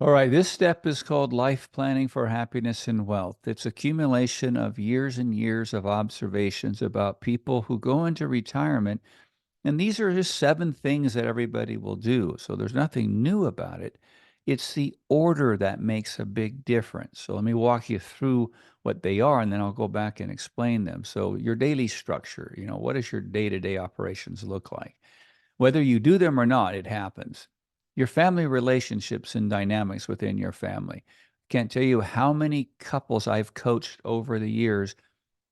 All right, this step is called life planning for happiness and wealth. It's accumulation of years and years of observations about people who go into retirement. And these are just seven things that everybody will do. So there's nothing new about it. It's the order that makes a big difference. So let me walk you through what they are, and then I'll go back and explain them. So your daily structure, what does your day-to-day operations look like? Whether you do them or not, it happens. Your family relationships and dynamics within your family. Can't tell you how many couples I've coached over the years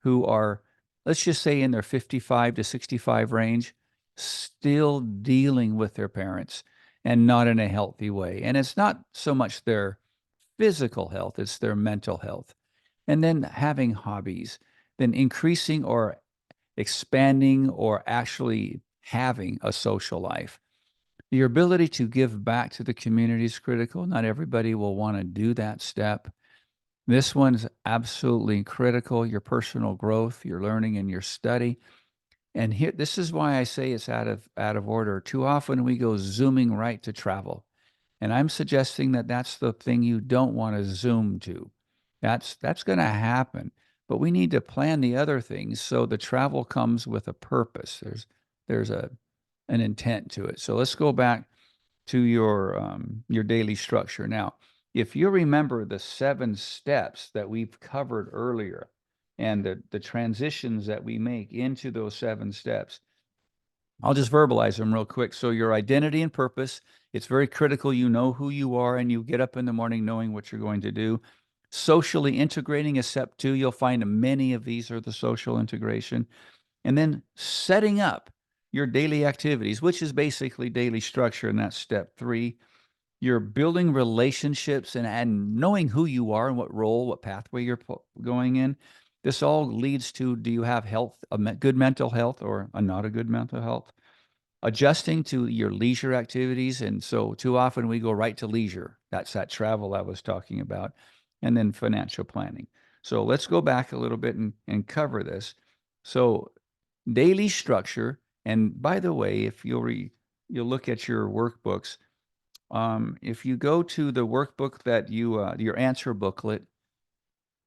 who are, let's just say, in their 55 to 65 range, still dealing with their parents and not in a healthy way. And it's not so much their physical health, it's their mental health. And then having hobbies, then increasing or expanding or actually having a social life. Your ability to give back to the community is critical. Not everybody will want to do that step. This one's absolutely critical. Your personal growth, your learning, and your study. And here, this is why I say it's out of order. Too often we go zooming right to travel, and I'm suggesting that that's the thing you don't want to zoom to. That's going to happen, but we need to plan the other things so the travel comes with a purpose. There's an intent to it. So let's go back to your daily structure. Now, if you remember the seven steps that we've covered earlier and the transitions that we make into those seven steps, I'll just verbalize them real quick. So your identity and purpose, it's very critical you know who you are and you get up in the morning knowing what you're going to do. Socially integrating is step two. You'll find many of these are the social integration. And then setting up your daily activities, which is basically daily structure, and that's step three. You're building relationships and knowing who you are and what role, what pathway you're going in. This all leads to, do you have health, good mental health or a not a good mental health? Adjusting to your leisure activities. And so too often we go right to leisure. That's that travel I was talking about. And then financial planning. So let's go back a little bit and cover this. So daily structure. And by the way, if you'll look at your workbooks, if you go to the workbook that your answer booklet,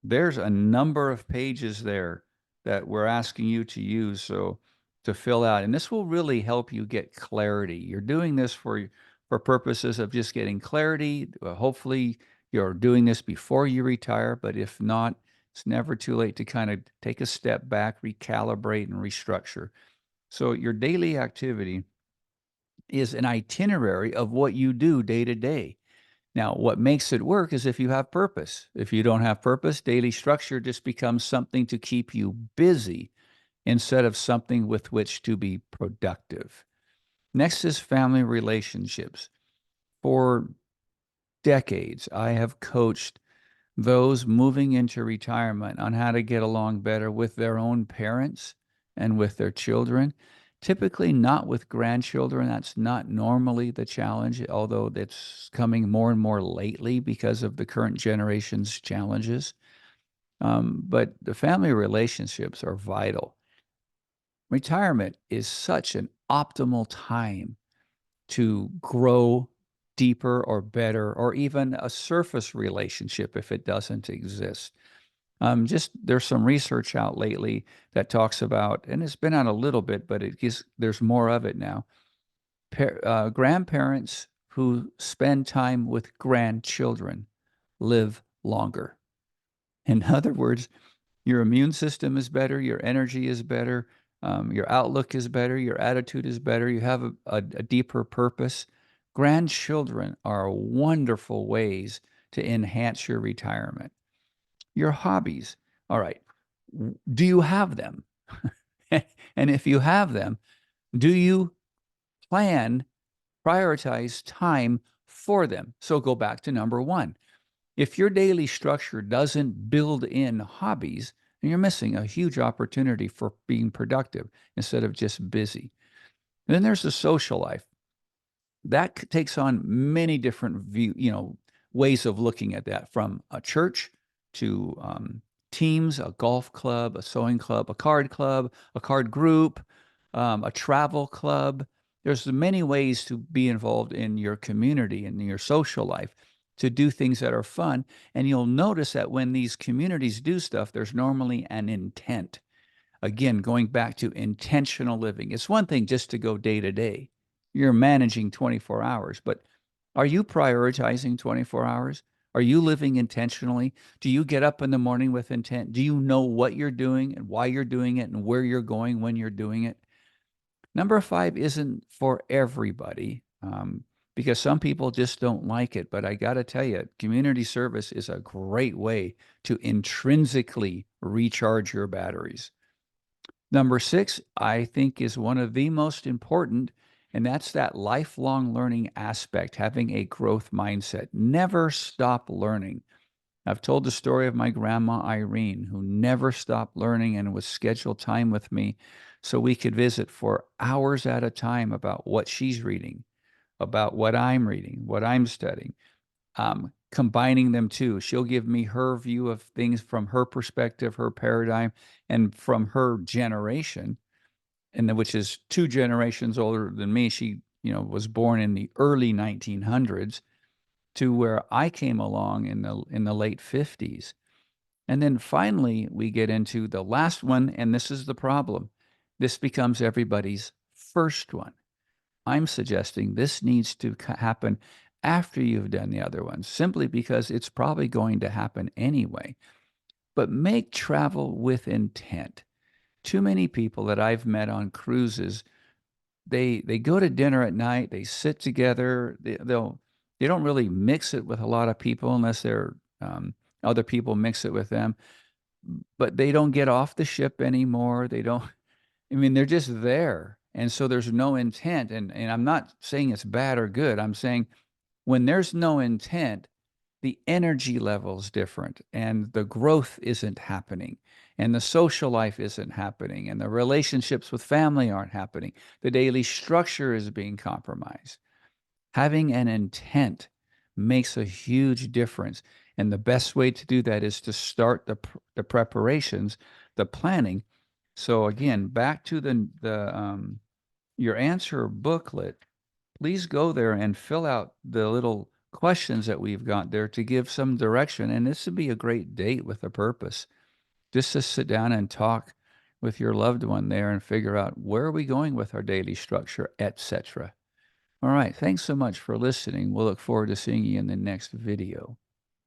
there's a number of pages there that we're asking you to use so to fill out, and this will really help you get clarity. You're doing this for purposes of just getting clarity. Hopefully, you're doing this before you retire, but if not, it's never too late to kind of take a step back, recalibrate, and restructure. So your daily activity is an itinerary of what you do day to day. Now, what makes it work is if you have purpose. If you don't have purpose, daily structure just becomes something to keep you busy instead of something with which to be productive. Next is family relationships. For decades, I have coached those moving into retirement on how to get along better with their own parents and with their children. Typically, not with grandchildren. That's not normally the challenge, although it's coming more and more lately because of the current generation's challenges. But the family relationships are vital. Retirement is such an optimal time to grow deeper or better, or even a surface relationship if it doesn't exist. Just there's some research out lately that talks about, and it's been out a little bit, but there's more of it now. Grandparents who spend time with grandchildren live longer. In other words, your immune system is better, your energy is better, your outlook is better, your attitude is better, you have a deeper purpose. Grandchildren are wonderful ways to enhance your retirement. Your hobbies. All right. Do you have them? And if you have them, do you plan, prioritize time for them? So go back to number one. If your daily structure doesn't build in hobbies, then you're missing a huge opportunity for being productive instead of just busy. And then there's the social life. That takes on many different ways of looking at that, from a church to teams, a golf club, a sewing club, a card group, a travel club. There's many ways to be involved in your community and in your social life to do things that are fun. And you'll notice that when these communities do stuff, there's normally an intent. Again, going back to intentional living. It's one thing just to go day to day. You're managing 24 hours, but are you prioritizing 24 hours? Are you living intentionally? Do you get up in the morning with intent? Do you know what you're doing and why you're doing it and where you're going when you're doing it? Number 5 isn't for everybody, because some people just don't like it, but I gotta tell you, community service is a great way to intrinsically recharge your batteries. Number 6, I think, is one of the most important, and that's that lifelong learning aspect, having a growth mindset. Never stop learning. I've told the story of my grandma Irene, who never stopped learning and would schedule time with me so we could visit for hours at a time about what she's reading, about what I'm reading, what I'm studying, combining them too. She'll give me her view of things from her perspective, her paradigm, and from her generation, and which is 2 generations older than me. She, was born in the early 1900s to where I came along in the late 50s. And then finally, we get into the last one, and this is the problem. This becomes everybody's first one. I'm suggesting this needs to happen after you've done the other ones, simply because it's probably going to happen anyway. But make travel with intent. Too many people that I've met on cruises, they go to dinner at night, they sit together, they don't really mix it with a lot of people unless they're other people mix it with them, but they don't get off the ship anymore. They don't. I mean, they're just there, and so there's no intent. And I'm not saying it's bad or good. I'm saying when there's no intent, the energy level's different, and the growth isn't happening, and the social life isn't happening, and the relationships with family aren't happening. The daily structure is being compromised. Having an intent makes a huge difference, and the best way to do that is to start the preparations, the planning. So again, back to the your answer booklet. Please go there and fill out the little questions that we've got there to give some direction. And this would be a great date with a purpose. Just to sit down and talk with your loved one there and figure out where are we going with our daily structure, etc. All right. Thanks so much for listening. We'll look forward to seeing you in the next video.